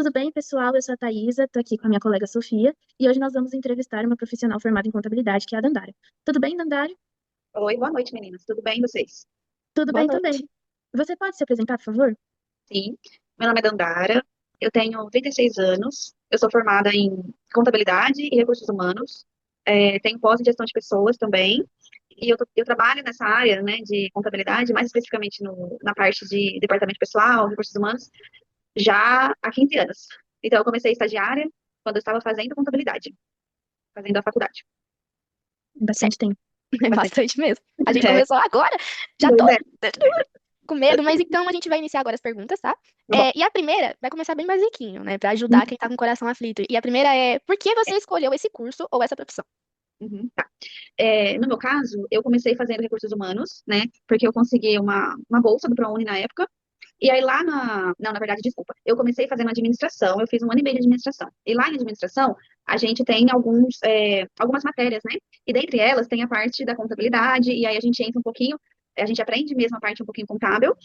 tudo bem, pessoal? Eu sou a Thaisa, estou aqui com a minha colega Sofia, e hoje nós vamos entrevistar uma profissional formada em contabilidade, que é a Dandara. Tudo bem, Dandara? Oi, boa noite, meninas. Tudo bem, vocês? Tudo Boa bem noite. também. Você pode se apresentar, por favor? Sim. Meu nome é Dandara, eu tenho 36 anos, eu sou formada em contabilidade e recursos humanos, tenho pós em gestão de pessoas também, e eu trabalho nessa área, né, de contabilidade, mais especificamente na parte de departamento pessoal, recursos humanos, já há 15 anos. Então, eu comecei estagiária quando eu estava fazendo contabilidade, fazendo a faculdade. Bastante tempo. É Bastante. bastante mesmo. A gente É, começou agora, já pois tô é. com medo, mas então a gente vai iniciar agora as perguntas, tá? Tá bom. E a primeira vai começar bem basiquinho, né, pra ajudar quem tá com o coração aflito. E a primeira é, por que você escolheu esse curso ou essa profissão? Uhum, tá. No meu caso, eu comecei fazendo recursos humanos, né? Porque eu consegui uma bolsa do ProUni na época. E aí lá na. Não, na verdade, desculpa. Eu comecei fazendo administração, eu fiz um ano e meio de administração. E lá em administração, a gente tem algumas matérias, né? E dentre elas tem a parte da contabilidade, e aí a gente entra um pouquinho, a gente aprende mesmo a parte um pouquinho contábil,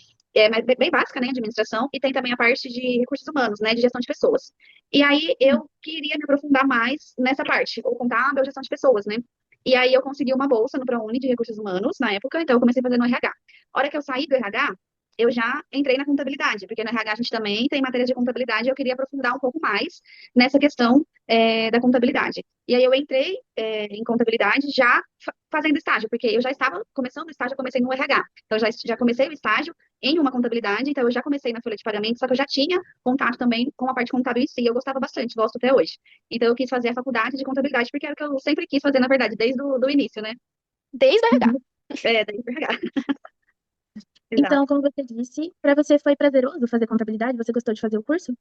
mas bem básica, né? Administração, e tem também a parte de recursos humanos, né? De gestão de pessoas. E aí eu queria me aprofundar mais nessa parte, ou contábil, ou gestão de pessoas, né? E aí eu consegui uma bolsa no ProUni de recursos humanos na época, então eu comecei fazendo RH. A hora que eu saí do RH, eu já entrei na contabilidade, porque no RH a gente também tem matérias de contabilidade e eu queria aprofundar um pouco mais nessa questão da contabilidade. E aí eu entrei em contabilidade já fazendo estágio, porque eu já estava começando o estágio, eu comecei no RH. Então, eu já comecei o estágio em uma contabilidade, então eu já comecei na folha de pagamento, só que eu já tinha contato também com a parte contábil em si, eu gostava bastante, gosto até hoje. Então, eu quis fazer a faculdade de contabilidade, porque era o que eu sempre quis fazer, na verdade, desde o do início, né? Desde o RH. Uhum. Desde o RH. Exato. Então, como você disse, para você foi prazeroso fazer contabilidade? Você gostou de fazer o curso?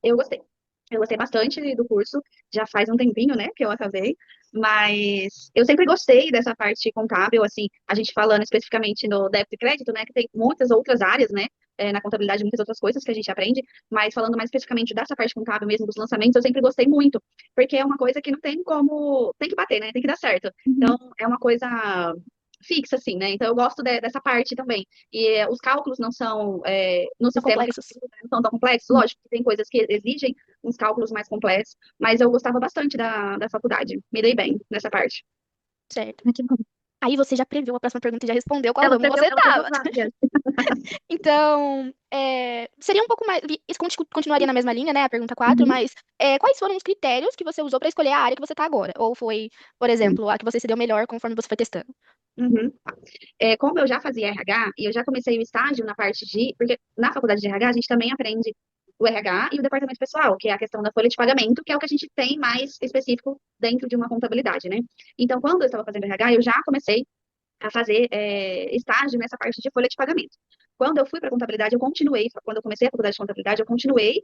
Eu gostei. Eu gostei bastante do curso, já faz um tempinho, né, que eu acabei, mas eu sempre gostei dessa parte contábil, assim, a gente falando especificamente no débito e crédito, né, que tem muitas outras áreas, né, na contabilidade, muitas outras coisas que a gente aprende, mas falando mais especificamente dessa parte contábil mesmo, dos lançamentos, eu sempre gostei muito, porque é uma coisa que não tem como, tem que bater, né, tem que dar certo. Uhum. Então, é uma coisa fixa, assim, né, então eu gosto dessa parte também. E os cálculos não são, no São sistema que complexos. não são tão complexos, lógico que tem coisas que exigem uns cálculos mais complexos, mas eu gostava bastante da faculdade, me dei bem nessa parte. Certo. Ah, que bom. Aí você já previu a próxima pergunta e já respondeu qual aluno você Ela previu tava. várias. Então, seria um pouco mais. Isso continuaria na mesma linha, né? A pergunta 4, Uhum. mas quais foram os critérios que você usou para escolher a área que você está agora? Ou foi, por exemplo, a que você se deu melhor conforme você foi testando? Uhum. Como eu já fazia RH e eu já comecei o estágio na parte de. Porque na faculdade de RH a gente também aprende o RH e o departamento pessoal, que é a questão da folha de pagamento, que é o que a gente tem mais específico dentro de uma contabilidade, né? Então, quando eu estava fazendo RH, eu já comecei a fazer estágio nessa parte de folha de pagamento. Quando eu fui para contabilidade, eu continuei, quando eu comecei a faculdade de contabilidade, eu continuei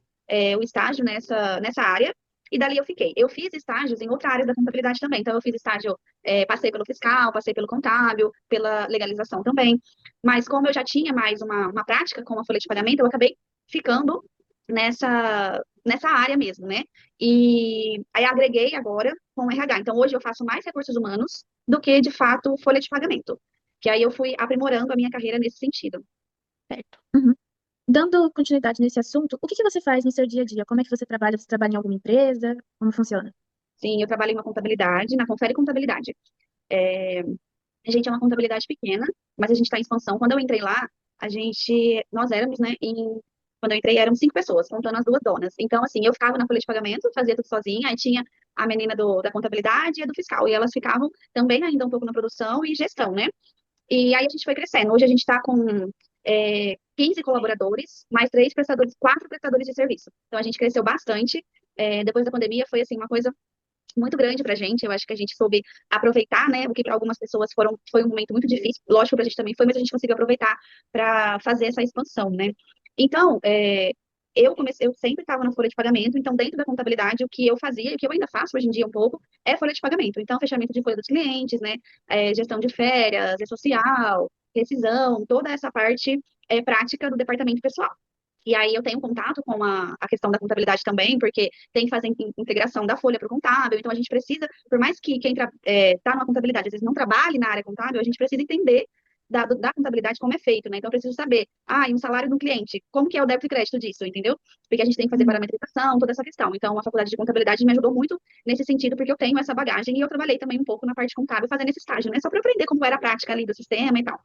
o estágio nessa área, e dali eu fiquei. Eu fiz estágios em outra área da contabilidade também. Então, eu fiz estágio, passei pelo fiscal, passei pelo contábil, pela legalização também. Mas como eu já tinha mais uma prática com a folha de pagamento, eu acabei ficando nessa área mesmo, né? E aí agreguei agora com o RH. Então, hoje eu faço mais recursos humanos do que, de fato, folha de pagamento. Que aí eu fui aprimorando a minha carreira nesse sentido. Certo. Uhum. Dando continuidade nesse assunto, o que que você faz no seu dia a dia? Como é que você trabalha? Você trabalha em alguma empresa? Como funciona? Sim, eu trabalho em uma contabilidade, na Confere Contabilidade. É, a gente é uma contabilidade pequena, mas a gente está em expansão. Quando eu entrei lá, nós éramos, né, quando eu entrei, eram 5 pessoas, contando as duas donas. Então, assim, eu ficava na folha de pagamento, fazia tudo sozinha, aí tinha a menina da contabilidade e a do fiscal, e elas ficavam também ainda um pouco na produção e gestão, né? E aí a gente foi crescendo. Hoje a gente está com 15 colaboradores, mais 3 prestadores, 4 prestadores de serviço. Então a gente cresceu bastante. Depois da pandemia foi assim uma coisa muito grande para a gente. Eu acho que a gente soube aproveitar, né? O que para algumas pessoas foi um momento muito difícil. Lógico, para a gente também foi, mas a gente conseguiu aproveitar para fazer essa expansão, né? Então, eu sempre estava na folha de pagamento, então dentro da contabilidade, o que eu fazia, e o que eu ainda faço hoje em dia um pouco, é folha de pagamento. Então, fechamento de folha dos clientes, né? Gestão de férias, social, rescisão, toda essa parte prática do departamento pessoal. E aí eu tenho contato com a questão da contabilidade também, porque tem que fazer integração da folha para o contábil, então a gente precisa, por mais que quem está numa contabilidade às vezes não trabalhe na área contábil, a gente precisa entender da contabilidade como é feito, né? Então, eu preciso saber, e um salário do cliente, como que é o débito e crédito disso, entendeu? Porque a gente tem que fazer Uhum. parametrização, toda essa questão. Então, a faculdade de contabilidade me ajudou muito nesse sentido, porque eu tenho essa bagagem e eu trabalhei também um pouco na parte contábil fazendo esse estágio, né? Só para aprender como era a prática ali do sistema e tal.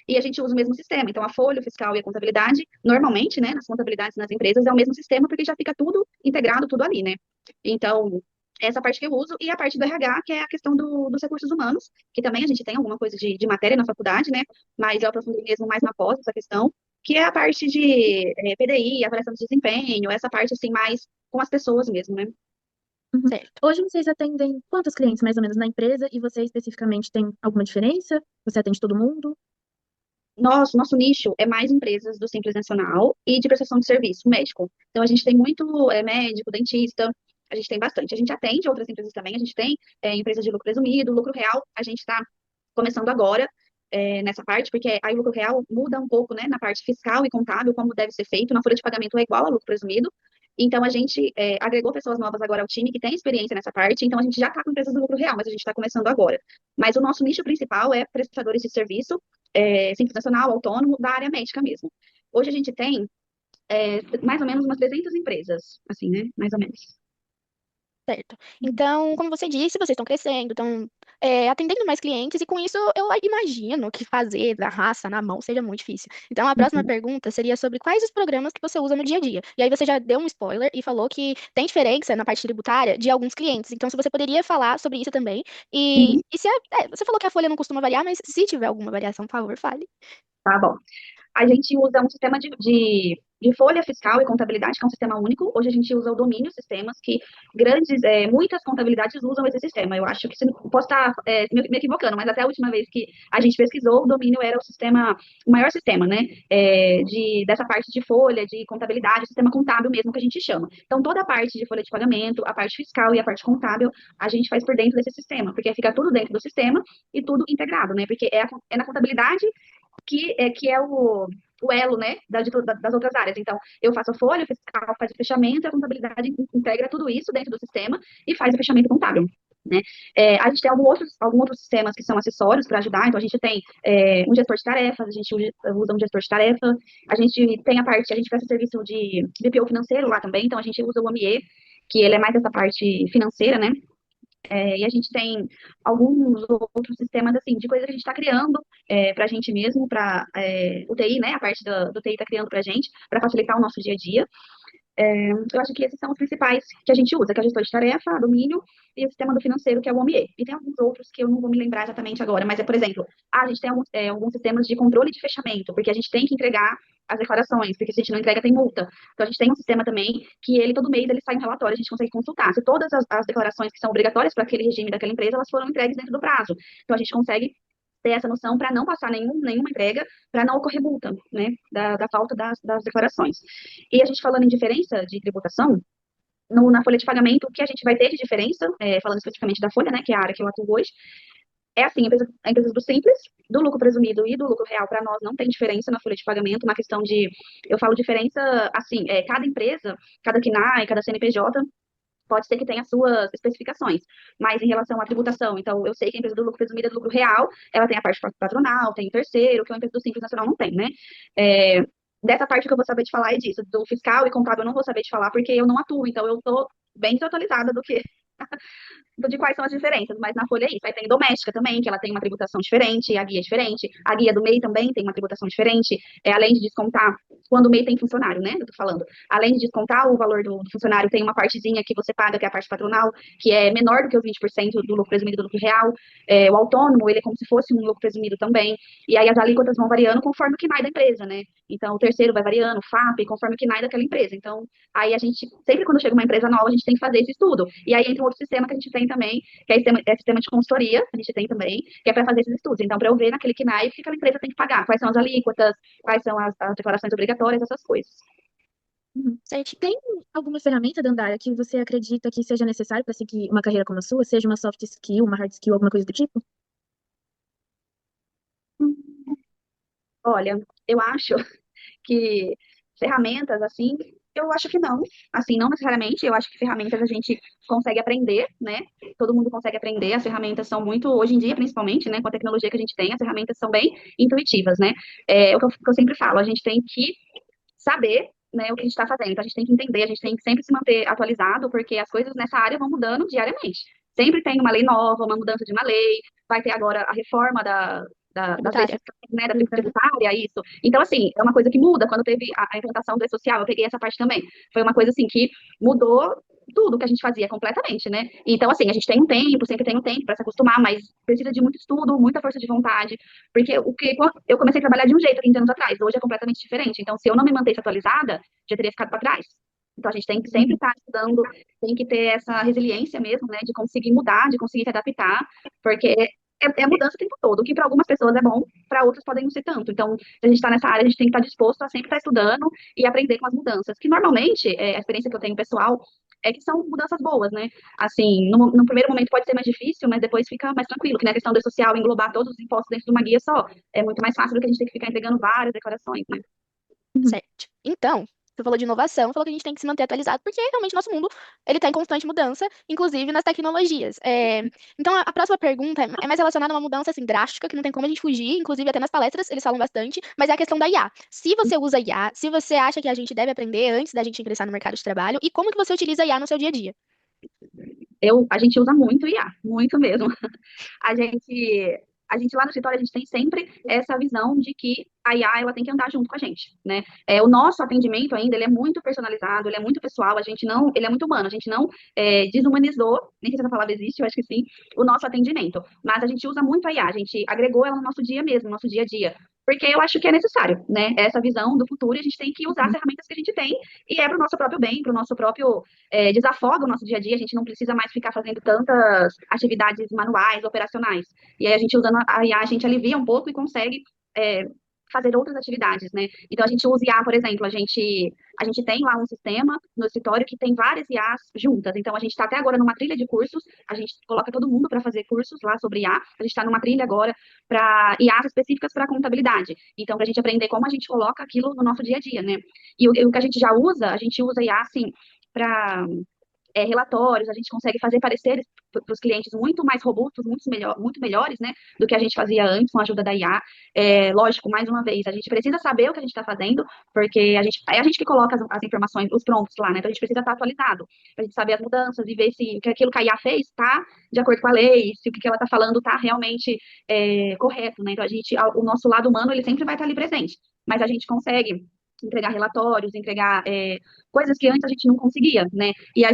E a gente usa o mesmo sistema. Então, a folha, o fiscal e a contabilidade, normalmente, né, nas contabilidades nas empresas, é o mesmo sistema, porque já fica tudo integrado, tudo ali, né? Então, essa parte que eu uso, e a parte do RH, que é a questão dos recursos humanos, que também a gente tem alguma coisa de matéria na faculdade, né? Mas eu aprofundei mesmo mais na pós essa questão, que é a parte de PDI, avaliação de desempenho, essa parte assim mais com as pessoas mesmo, né? Uhum. Certo. Hoje vocês atendem quantos clientes mais ou menos na empresa e você especificamente tem alguma diferença? Você atende todo mundo? Nosso nicho é mais empresas do Simples Nacional e de prestação de serviço médico. Então, a gente tem muito médico, dentista, a gente tem bastante. A gente atende outras empresas também, a gente tem empresas de lucro presumido, lucro real, a gente está começando agora nessa parte, porque aí o lucro real muda um pouco, né, na parte fiscal e contábil, como deve ser feito. Na folha de pagamento é igual ao lucro presumido. Então, a gente agregou pessoas novas agora ao time que tem experiência nessa parte. Então, a gente já está com empresas do lucro real, mas a gente está começando agora. Mas o nosso nicho principal é prestadores de serviço, simples nacional, autônomo, da área médica mesmo. Hoje a gente tem mais ou menos umas 300 empresas, assim, né? Mais ou menos. Certo. Então, como você disse, vocês estão crescendo, estão atendendo mais clientes, e com isso eu imagino que fazer da raça na mão seja muito difícil. Então, a próxima Uhum. pergunta seria sobre quais os programas que você usa no dia a dia. E aí você já deu um spoiler e falou que tem diferença na parte tributária de alguns clientes. Então, se você poderia falar sobre isso também. Uhum. E se você falou que a folha não costuma variar, mas se tiver alguma variação, por favor, fale. Tá bom. A gente usa um sistema de folha fiscal e contabilidade, que é um sistema único. Hoje a gente usa o domínio sistemas, que muitas contabilidades usam esse sistema. Eu acho que, posso estar me equivocando, mas até a última vez que a gente pesquisou, o domínio era o maior sistema, né? Dessa parte de folha, de contabilidade, o sistema contábil mesmo que a gente chama. Então, toda a parte de folha de pagamento, a parte fiscal e a parte contábil, a gente faz por dentro desse sistema, porque fica tudo dentro do sistema e tudo integrado, né? Porque é na contabilidade que é o elo, né, das outras áreas. Então, eu faço a folha, o fiscal faz o fechamento, a contabilidade integra tudo isso dentro do sistema e faz o fechamento contábil. Né? A gente tem alguns outros sistemas que são acessórios para ajudar, então a gente tem um gestor de tarefas, a gente usa um gestor de tarefa, a gente tem a gente presta serviço de BPO financeiro lá também, então a gente usa o OMIE, que ele é mais essa parte financeira, né? E a gente tem alguns outros sistemas, assim, de coisas que a gente está criando para a gente mesmo, para o TI, né? A parte do TI está criando para a gente, para facilitar o nosso dia a dia. Eu acho que esses são os principais que a gente usa, que é o gestor de tarefa, domínio, e o sistema do financeiro, que é o OMIE. E tem alguns outros que eu não vou me lembrar exatamente agora, mas por exemplo, a gente tem alguns sistemas de controle de fechamento, porque a gente tem que entregar as declarações, porque se a gente não entrega, tem multa. Então, a gente tem um sistema também que todo mês, ele sai um relatório, a gente consegue consultar se todas as declarações que são obrigatórias para aquele regime daquela empresa, elas foram entregues dentro do prazo. Então, a gente consegue ter essa noção para não passar nenhuma entrega, para não ocorrer multa, né, da falta das declarações. E a gente falando em diferença de tributação, na folha de pagamento, o que a gente vai ter de diferença, falando especificamente da folha, né, que é a área que eu atuo hoje, é assim, a empresa do simples, do lucro presumido e do lucro real, para nós não tem diferença na folha de pagamento, na questão eu falo diferença, assim, cada empresa, cada CNAE, cada CNPJ, pode ser que tenha suas especificações, mas em relação à tributação, então eu sei que a empresa do lucro presumido é do lucro real, ela tem a parte patronal, tem o terceiro, que a empresa do Simples Nacional não tem, né? É, dessa parte que eu vou saber de falar é disso, do fiscal e contábil eu não vou saber de falar porque eu não atuo, então eu tô bem desatualizada de quais são as diferenças, mas na folha é isso. Aí tem doméstica também, que ela tem uma tributação diferente, a guia é diferente, a guia do MEI também tem uma tributação diferente, além de descontar, quando o MEI tem funcionário, né? Eu tô falando. Além de descontar o valor do funcionário, tem uma partezinha que você paga, que é a parte patronal, que é menor do que os 20% do lucro presumido do lucro real. O autônomo, ele é como se fosse um lucro presumido também. E aí as alíquotas vão variando conforme o KNAI da empresa, né? Então, o terceiro vai variando, o FAP, conforme o KNAI daquela empresa. Então, aí a gente, sempre quando chega uma empresa nova, a gente tem que fazer esse estudo. E aí entra um outro sistema que a gente tem também, que sistema de consultoria, a gente tem também, que é para fazer esses estudos. Então, para eu ver naquele KNAI o que aquela empresa tem que pagar, quais são as alíquotas, quais são as declarações obrigatórias, essas coisas. Uhum. Certo. Tem alguma ferramenta, Dandara, que você acredita que seja necessário para seguir uma carreira como a sua? Seja uma soft skill, uma hard skill, alguma coisa do tipo? Olha, eu acho que ferramentas, assim, Eu acho que não, assim, não necessariamente. Eu acho que ferramentas a gente consegue aprender, né? Todo mundo consegue aprender. As ferramentas são muito, hoje em dia, principalmente, né? Com a tecnologia que a gente tem, as ferramentas são bem intuitivas, né? É o que eu sempre falo, a gente tem que saber, né, o que a gente está fazendo. Então, a gente tem que entender, a gente tem que sempre se manter atualizado, porque as coisas nessa área vão mudando diariamente. Sempre tem uma lei nova, uma mudança de uma lei, vai ter agora a reforma das leis Tributária. fiscais, né, da tributária, isso. Então, assim, é uma coisa que muda. Quando teve a implantação do E-Social, eu peguei essa parte também. Foi uma coisa, assim, que mudou tudo que a gente fazia completamente, né? Então, assim, a gente tem um tempo, sempre tem um tempo para se acostumar, mas precisa de muito estudo, muita força de vontade, porque eu comecei a trabalhar de um jeito há 15 anos atrás, hoje é completamente diferente. Então, se eu não me mantesse atualizada, já teria ficado para trás. Então, a gente tem que sempre estar estudando, tem que ter essa resiliência mesmo, né, de conseguir mudar, de conseguir se adaptar, porque é mudança o tempo todo. O que para algumas pessoas é bom, para outras podem não ser tanto. Então, se a gente está nessa área, a gente tem que estar disposto a sempre estar estudando e aprender com as mudanças. Que normalmente, a experiência que eu tenho pessoal é que são mudanças boas, né? Assim, no primeiro momento pode ser mais difícil, mas depois fica mais tranquilo, que na questão do social, englobar todos os impostos dentro de uma guia só, é muito mais fácil do que a gente ter que ficar entregando várias declarações, né? Uhum. Certo. Então, você falou de inovação, falou que a gente tem que se manter atualizado, porque realmente nosso mundo ele está em constante mudança, inclusive nas tecnologias. Então, a próxima pergunta é mais relacionada a uma mudança assim, drástica, que não tem como a gente fugir, inclusive até nas palestras eles falam bastante, mas é a questão da IA. Se você usa IA, se você acha que a gente deve aprender antes da gente ingressar no mercado de trabalho, e como que você utiliza a IA no seu dia a dia? A gente usa muito IA, muito mesmo. A gente, a gente lá no escritório, a gente tem sempre essa visão de que a IA, ela tem que andar junto com a gente, né? O nosso atendimento ainda, ele é muito personalizado, ele é muito pessoal, a gente não, ele é muito humano, a gente não desumanizou, nem sei se essa palavra existe, eu acho que sim, o nosso atendimento. Mas a gente usa muito a IA, a gente agregou ela no nosso dia mesmo, no nosso dia a dia. Porque eu acho que é necessário, né? Essa visão do futuro, e a gente tem que usar as ferramentas que a gente tem, e é para o nosso próprio bem, para o nosso próprio desafoga o nosso dia a dia, a gente não precisa mais ficar fazendo tantas atividades manuais, operacionais. E aí a gente usando a IA, a gente alivia um pouco e consegue é, fazer outras atividades, né? Então a gente usa IA, por exemplo, a gente tem lá um sistema no escritório que tem várias IAs juntas. Então a gente está até agora numa trilha de cursos, a gente coloca todo mundo para fazer cursos lá sobre IA. A gente está numa trilha agora para IAs específicas para contabilidade. Então, para a gente aprender como a gente coloca aquilo no nosso dia a dia, né? E o que a gente já usa, a gente usa IA, assim, para relatórios, a gente consegue fazer pareceres para os clientes muito mais robustos, muito melhores, né, do que a gente fazia antes com a ajuda da IA. Lógico, mais uma vez, a gente precisa saber o que a gente está fazendo, porque é a gente que coloca as informações, os prompts lá, né, então a gente precisa estar atualizado, para a gente saber as mudanças e ver se aquilo que a IA fez está de acordo com a lei, se o que ela está falando está realmente correto, né, então o nosso lado humano, ele sempre vai estar ali presente, mas a gente consegue entregar relatórios, entregar coisas que antes a gente não conseguia, né? E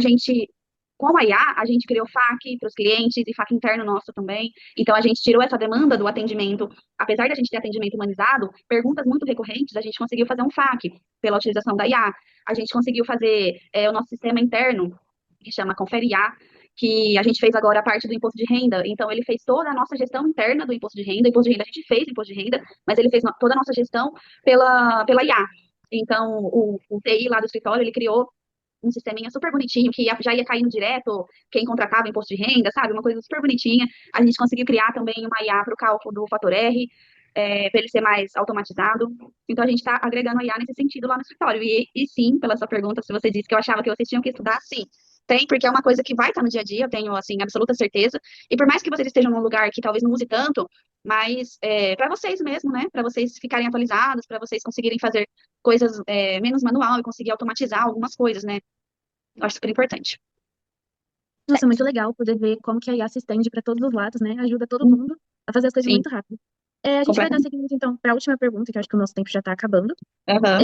com a IA, a gente criou FAQ para os clientes e FAQ interno nosso também. Então, a gente tirou essa demanda do atendimento. Apesar de a gente ter atendimento humanizado, perguntas muito recorrentes, a gente conseguiu fazer um FAQ pela utilização da IA. A gente conseguiu fazer o nosso sistema interno, que chama Confere IA, que a gente fez agora a parte do imposto de renda. Então, ele fez toda a nossa gestão interna do imposto de renda. O imposto de renda, a gente fez imposto de renda, mas ele fez toda a nossa gestão pela IA. Então, o TI lá do escritório, ele criou um sisteminha super bonitinho, que já ia caindo direto quem contratava imposto de renda, sabe? Uma coisa super bonitinha. A gente conseguiu criar também uma IA para o cálculo do fator R, para ele ser mais automatizado. Então, a gente está agregando a IA nesse sentido lá no escritório. E sim, pela sua pergunta, se você disse que eu achava que vocês tinham que estudar, sim. Tem, porque é uma coisa que vai estar no dia a dia, eu tenho, assim, absoluta certeza. E por mais que vocês estejam num lugar que talvez não use tanto, mas para vocês mesmo, né? Para vocês ficarem atualizados, para vocês conseguirem fazer coisas menos manual e conseguir automatizar algumas coisas, né? Eu acho super importante. Nossa, Certo. muito legal poder ver como que a IA se estende para todos os lados, né? Ajuda todo mundo a fazer as coisas Sim, muito rápido. A gente vai dar completamente. seguimento, então, para a última pergunta, que eu acho que o nosso tempo já está acabando. É, Aham.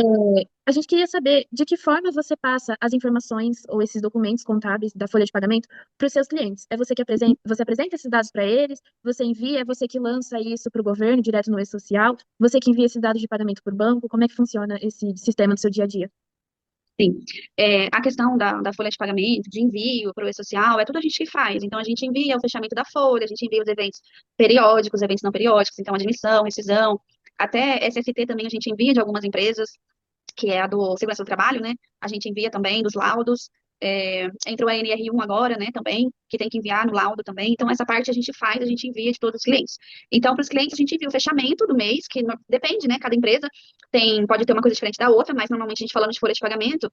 a gente queria saber de que forma você passa as informações ou esses documentos contábeis da folha de pagamento para os seus clientes. É você que você apresenta esses dados para eles, você envia, é você que lança isso para o governo direto no e-social, você que envia esses dados de pagamento por banco, como é que funciona esse sistema no seu dia a dia? Sim. A questão da folha de pagamento, de envio para o e-social, é tudo a gente que faz. Então, a gente envia o fechamento da folha, a gente envia os eventos periódicos, eventos não periódicos, então, admissão, rescisão, até SST também a gente envia de algumas empresas, que é a do Segurança do Trabalho, né? A gente envia também dos laudos. Entrou a NR1 agora, né, também, que tem que enviar no laudo também. Então, essa parte a gente faz, a gente envia de todos os clientes. Então, para os clientes, a gente envia o fechamento do mês, que depende, né, cada empresa pode ter uma coisa diferente da outra, mas normalmente a gente falando de folha de pagamento,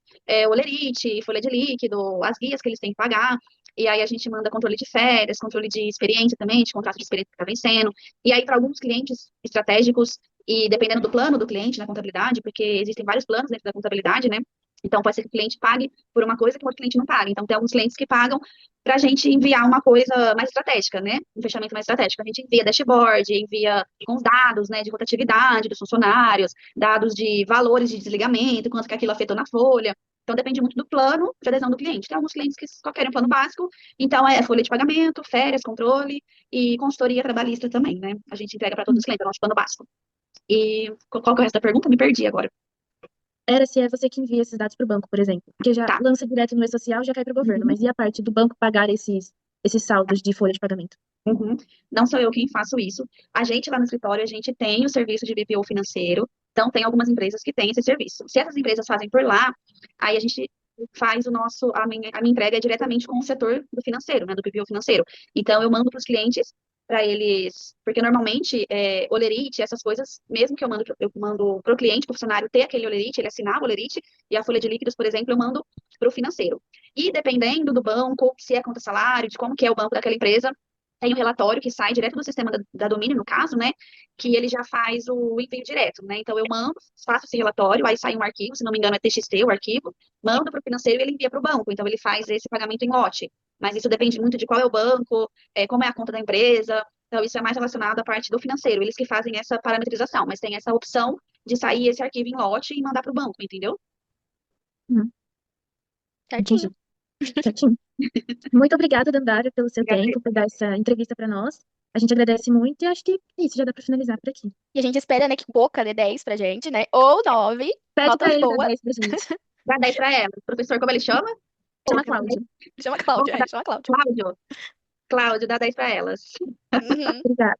olerite, folha de líquido, as guias que eles têm que pagar. E aí a gente manda controle de férias, controle de experiência também, de contrato de experiência que está vencendo. E aí, para alguns clientes estratégicos, e dependendo do plano do cliente na contabilidade, porque existem vários planos dentro da contabilidade, né? Então, pode ser que o cliente pague por uma coisa que o outro cliente não pague. Então, tem alguns clientes que pagam para a gente enviar uma coisa mais estratégica, né? Um fechamento mais estratégico. A gente envia dashboard, envia com os dados, né, de rotatividade dos funcionários, dados de valores de desligamento, quanto que aquilo afetou na folha. Então, depende muito do plano de adesão do cliente. Tem alguns clientes que só querem um plano básico, então é folha de pagamento, férias, controle e consultoria trabalhista também, né? A gente entrega para todos os clientes, é o nosso plano básico. E qual que é o resto da pergunta? Me perdi agora. Era se é você que envia esses dados para o banco, por exemplo. Porque já Tá. lança direto no e-social, já cai para o governo. Uhum. Mas e a parte do banco pagar esses saldos de folha de pagamento? Uhum. Não sou eu quem faço isso. A gente lá no escritório, a gente tem o serviço de BPO financeiro, então tem algumas empresas que têm esse serviço. Se essas empresas fazem por lá, aí a gente faz a minha entrega é diretamente com o setor do financeiro, né, do BPO financeiro. Então eu mando para os clientes, para eles, porque normalmente olerite, essas coisas, mesmo que eu mando para o cliente, para o funcionário ter aquele olerite, ele assinar o olerite, e a folha de líquidos, por exemplo, eu mando para o financeiro. E dependendo do banco, se é conta salário, de como que é o banco daquela empresa, tem um relatório que sai direto do sistema da domínio, no caso, né? Que ele já faz o envio direto, né? Então eu mando, faço esse relatório, aí sai um arquivo, se não me engano é TXT o arquivo, mando para o financeiro e ele envia para o banco. Então ele faz esse pagamento em lote. Mas isso depende muito de qual é o banco, como é a conta da empresa. Então isso é mais relacionado à parte do financeiro, eles que fazem essa parametrização, mas tem essa opção de sair esse arquivo em lote e mandar para o banco, entendeu? Hum, Certinho. entendi. Certinho. Muito obrigada, Dandara, pelo seu Obrigada. tempo, por dar essa entrevista para nós. A gente agradece muito e acho que é isso, já dá para finalizar por aqui. E a gente espera, né, que Boca dê 10 pra gente, né? Ou 9, Pede para notas ele dar boas. 10 pra gente. Dá 10 para ela. Professor, como ele chama? Chama Pouca, Cláudio. Chama Cláudia, chama Cláudia. Cláudio. Cláudio, dá 10 para elas. Uhum. Obrigada.